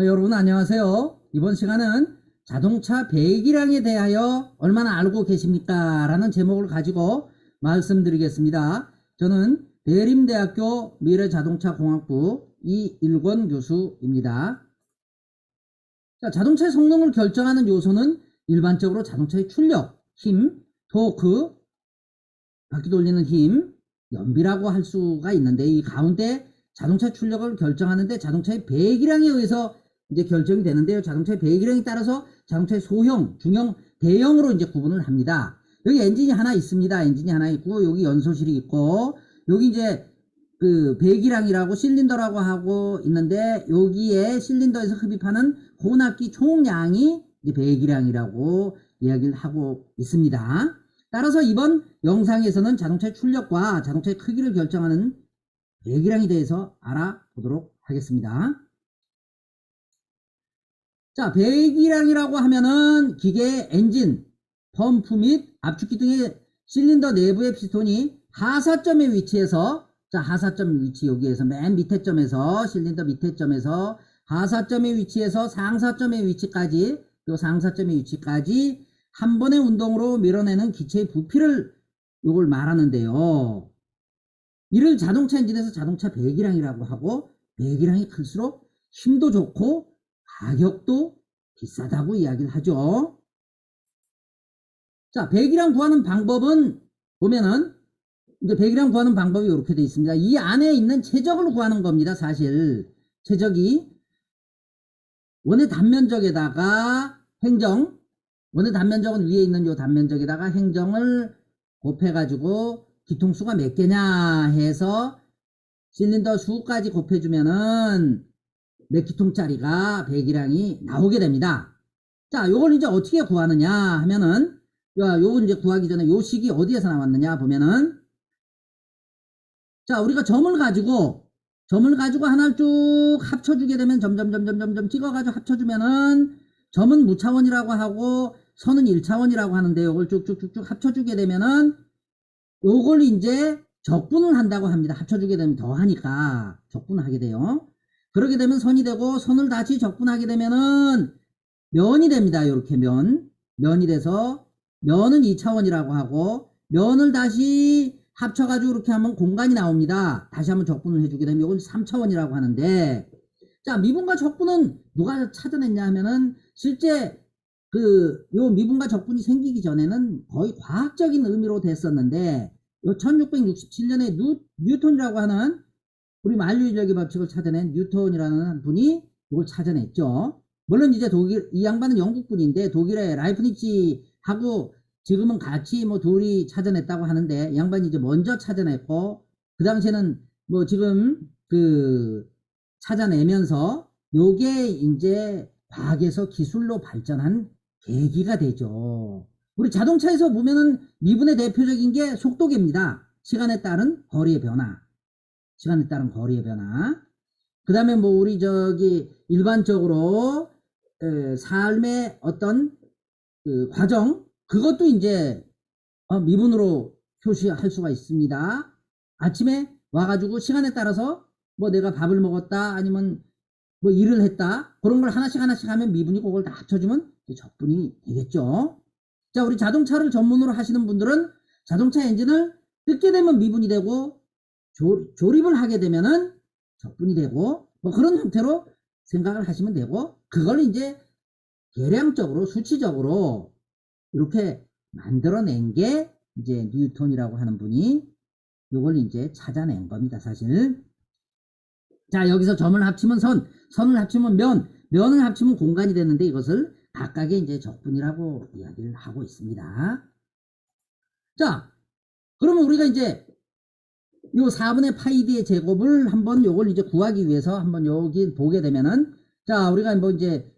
여러분 안녕하세요. 이번 시간은 자동차 배기량에 대하여 얼마나 알고 계십니까? 라는 제목을 가지고 말씀드리겠습니다. 저는 대림대학교 미래자동차공학부 이일권 교수입니다. 자, 자동차의 성능을 결정하는 요소는 일반적으로 자동차의 출력, 힘, 토크, 바퀴 돌리는 힘, 연비라고 할 수가 있는데 이 가운데 자동차 출력을 결정하는데 자동차의 배기량에 의해서 이제 결정이 되는데요. 자동차의 배기량에 따라서 자동차의 소형, 중형, 대형으로 이제 구분을 합니다. 여기 엔진이 하나 있습니다. 엔진이 하나 있고 여기 연소실이 있고 여기 이제 그 배기량이라고 실린더라고 하고 있는데 여기에 실린더에서 흡입하는 혼합기 총량이 이제 배기량이라고 이야기를 하고 있습니다. 따라서 이번 영상에서는 자동차의 출력과 자동차의 크기를 결정하는 배기량에 대해서 알아보도록 하겠습니다. 자, 배기량이라고 하면은 기계 엔진, 펌프 및 압축기 등의 실린더 내부의 피스톤이 하사점의 위치에서 자, 하사점 위치 여기에서 맨 밑에 점에서 실린더 밑에 점에서 하사점의 위치에서 상사점의 위치까지 요 상사점의 위치까지 한 번의 운동으로 밀어내는 기체의 부피를 요걸 말하는데요. 이를 자동차 엔진에서 자동차 배기량이라고 하고 배기량이 클수록 힘도 좋고 가격도 비싸다고 이야기를 하죠. 자, 배기량 구하는 방법은 보면은 이제 배기량 구하는 방법이 이렇게 되어 있습니다. 이 안에 있는 최적을 구하는 겁니다. 사실 최적이 원의 단면적에다가 행정, 원의 단면적은 위에 있는 요 단면적에다가 행정을 곱해가지고 기통수가 몇 개냐 해서 실린더 수까지 곱해주면은 몇 기통짜리가 배기량이 나오게 됩니다. 자, 요걸 이제 어떻게 구하느냐 하면은 요걸 이제 구하기 전에 요 식이 어디에서 나왔느냐 보면은 자, 우리가 점을 가지고 하나를 쭉 합쳐주게 되면 점점 찍어가지고 합쳐주면은 점은 무차원이라고 하고 선은 1차원이라고 하는데 요걸 쭉쭉쭉쭉 합쳐주게 되면은 요걸 이제 적분을 한다고 합니다. 합쳐주게 되면 더하니까 적분을 하게 돼요. 그러게 되면 선이 되고 선을 다시 적분하게 되면은 면이 됩니다. 이렇게 면이 돼서 면은 2차원이라고 하고 면을 다시 합쳐가지고 이렇게 하면 공간이 나옵니다. 다시 한번 적분을 해주게 되면 이건 3차원이라고 하는데 자, 미분과 적분은 누가 찾아냈냐 하면은 실제 요 미분과 적분이 생기기 전에는 거의 과학적인 의미로 됐었는데 요 1667년에 뉴턴이라고 하는 우리 만류인력의 법칙을 찾아낸 뉴턴이라는 분이 이걸 찾아냈죠. 물론 이제 이 양반은 영국 분인데 독일의 라이프니치하고 지금은 같이 뭐 둘이 찾아냈다고 하는데 이 양반이 이제 먼저 찾아냈고 그 당시에는 뭐 지금 찾아내면서 요게 이제 과학에서 기술로 발전한 계기가 되죠. 우리 자동차에서 보면은 미분의 대표적인 게 속도계입니다. 시간에 따른 거리의 변화. 시간에 따른 거리의 변화. 그 다음에 뭐 우리 일반적으로 삶의 어떤 과정 그것도 이제 미분으로 표시할 수가 있습니다. 아침에 와가지고 시간에 따라서 뭐 내가 밥을 먹었다 아니면 뭐 일을 했다 그런 걸 하나씩 하면 미분이 그걸 다 합쳐주면 적분이 되겠죠. 자, 우리 자동차를 전문으로 하시는 분들은 자동차 엔진을 뜯게 되면 미분이 되고 조립을 하게 되면은 적분이 되고 뭐 그런 형태로 생각을 하시면 되고 그걸 이제 계량적으로 수치적으로 이렇게 만들어낸 게 이제 뉴턴이라고 하는 분이 이걸 이제 찾아낸 겁니다. 사실 자, 여기서 점을 합치면 선을 합치면 면을 합치면 공간이 되는데 이것을 각각의 이제 적분이라고 이야기를 하고 있습니다. 자, 그러면 우리가 이제 요 4분의 파이 d의 제곱을 한번 요걸 이제 구하기 위해서 한번 여기 보게 되면은 자, 우리가 뭐 이제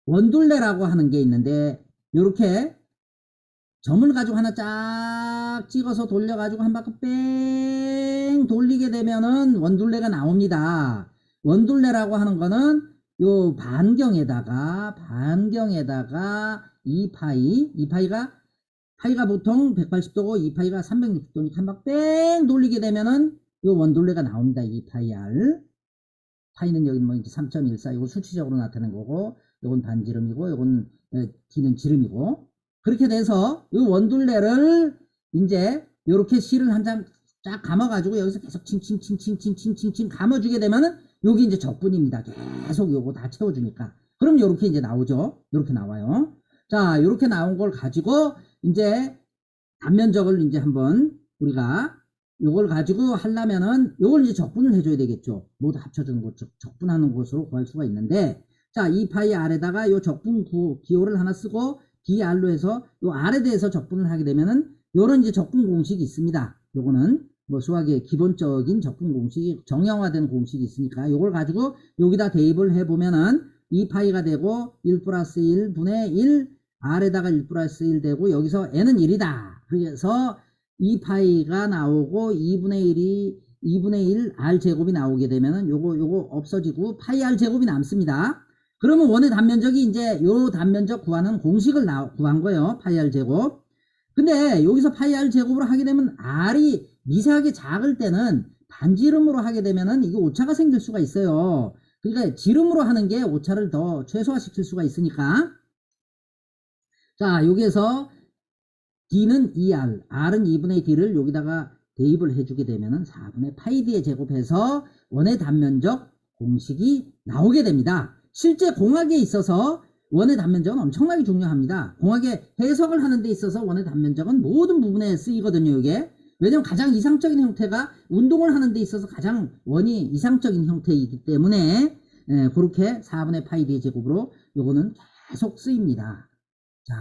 원둘레라고 하는 게 있는데 요렇게 점을 가지고 하나 쫙 찍어서 돌려가지고 한 바퀴 뺑 돌리게 되면은 원둘레가 나옵니다. 원둘레라고 하는 거는 요 반경에다가 2파이가 보통 180도고 2파이가 360도니까 한 바퀴 뺑 돌리게 되면은 요 원둘레가 나옵니다. 2파이 R. 파이는 여기 뭐 이제 3.14 이거 수치적으로 나타낸 거고, 요건 반지름이고, 요건 D는 지름이고, 그렇게 돼서 이 원둘레를 이제 요렇게 실을 한 장 쫙 감아가지고 여기서 계속 칭칭칭칭칭칭칭칭 감아주게 되면은 여기 이제 적분입니다. 계속 요거 다 채워주니까. 그럼 요렇게 이제 나오죠. 요렇게 나와요. 자, 요렇게 나온 걸 가지고 이제 단면적을 이제 한번 우리가 요걸 가지고 하려면은 요걸 이제 적분을 해줘야 되겠죠. 모두 합쳐주는 것, 적분하는 것으로 구할 수가 있는데, 자, 이 파이 아래다가 요 적분 기호를 하나 쓰고 DR로 해서 요 R에 대해서 적분을 하게 되면은 요런 이제 적분 공식이 있습니다. 요거는 뭐 수학의 기본적인 적분 공식이 정형화된 공식이 있으니까 요걸 가지고 여기다 대입을 해보면은 2파이가 되고 1 플러스 1분의 1 R에다가 1 플러스 1 되고 여기서 N은 1이다. 그래서 2파이가 나오고 2분의 1 R 제곱이 나오게 되면은 요거 없어지고 파이 R 제곱이 남습니다. 그러면 원의 단면적이 이제 요 단면적 구하는 공식을 구한 거예요. 파이 R 제곱. 근데 여기서 파이 R 제곱으로 하게 되면 R이 미세하게 작을 때는 반지름으로 하게 되면은 이게 오차가 생길 수가 있어요. 그러니까 지름으로 하는 게 오차를 더 최소화시킬 수가 있으니까. 자, 여기에서 D는 2R, R은 2분의 D를 여기다가 대입을 해주게 되면은 4분의 파이 D에 제곱해서 원의 단면적 공식이 나오게 됩니다. 실제 공학에 있어서 원의 단면적은 엄청나게 중요합니다. 공학의 해석을 하는 데 있어서 원의 단면적은 모든 부분에 쓰이거든요. 이게 왜냐면 가장 이상적인 형태가 운동을 하는 데 있어서 가장 원이 이상적인 형태이기 때문에 그렇게 4분의 파이 D의 제곱으로 요거는 계속 쓰입니다. 자,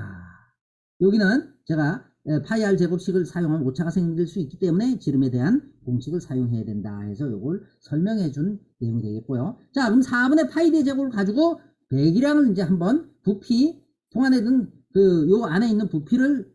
여기는 제가 파이 R 제곱식을 사용하면 오차가 생길 수 있기 때문에 지름에 대한 공식을 사용해야 된다 해서 요걸 설명해 준 내용이 되겠고요. 자, 그럼 4분의 파이 D 제곱을 가지고 배기량을 이제 한번 부피 통안에 든 요 안에 있는 부피를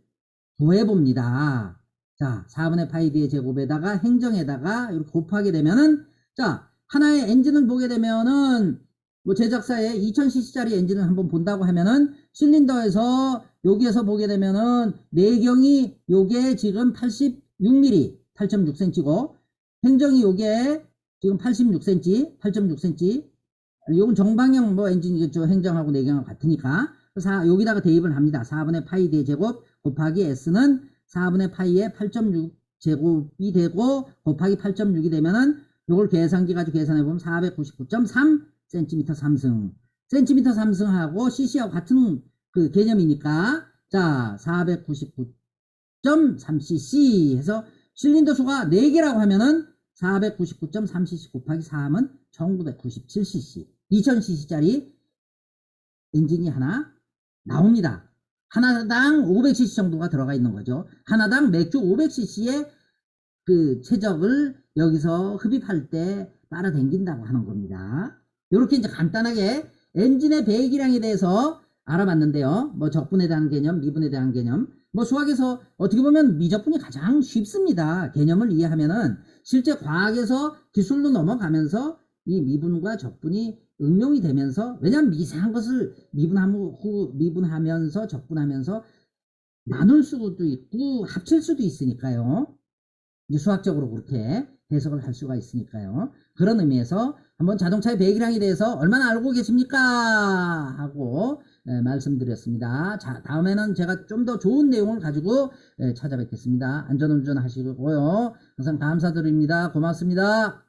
구해 봅니다. 자, 4분의 파이 D의 제곱에다가 행정에다가 이렇게 곱하게 되면은, 자, 하나의 엔진을 보게 되면은 뭐 제작사의 2000cc짜리 엔진을 한번 본다고 하면은 실린더에서 여기에서 보게 되면은 내경이 요게 지금 86mm 8.6cm고 행정이 요게 지금 86cm 8.6cm 요건 정방형 뭐 엔진이겠죠. 행정하고 내경하고 같으니까 여기다가 대입을 합니다. 4분의 파이 D 제곱 곱하기 S는 4분의 파이에 8.6 제곱이 되고 곱하기 8.6이 되면은 요걸 계산기 가지고 계산해보면 499.3 cm 3승. cm 3승하고 cc하고 같은 그 개념이니까, 자, 499.3cc 해서 실린더 수가 4개라고 하면은 499.3cc 곱하기 3은 1997cc. 2000cc짜리 엔진이 하나 나옵니다. 하나당 500cc 정도가 들어가 있는 거죠. 하나당 맥주 500cc의 그 최적을 여기서 흡입할 때 빨아당긴다고 하는 겁니다. 이렇게 이제 간단하게 엔진의 배기량에 대해서 알아봤는데요. 뭐 적분에 대한 개념, 미분에 대한 개념. 뭐 수학에서 어떻게 보면 미적분이 가장 쉽습니다. 개념을 이해하면은 실제 과학에서 기술로 넘어가면서 이 미분과 적분이 응용이 되면서, 왜냐하면 미세한 것을 미분하면서 적분하면서 나눌 수도 있고 합칠 수도 있으니까요. 이제 수학적으로 그렇게 해석을 할 수가 있으니까요. 그런 의미에서 한번 자동차의 배기량에 대해서 얼마나 알고 계십니까? 하고 말씀드렸습니다. 자, 다음에는 제가 좀 더 좋은 내용을 가지고 찾아뵙겠습니다. 안전운전 하시고요. 항상 감사드립니다. 고맙습니다.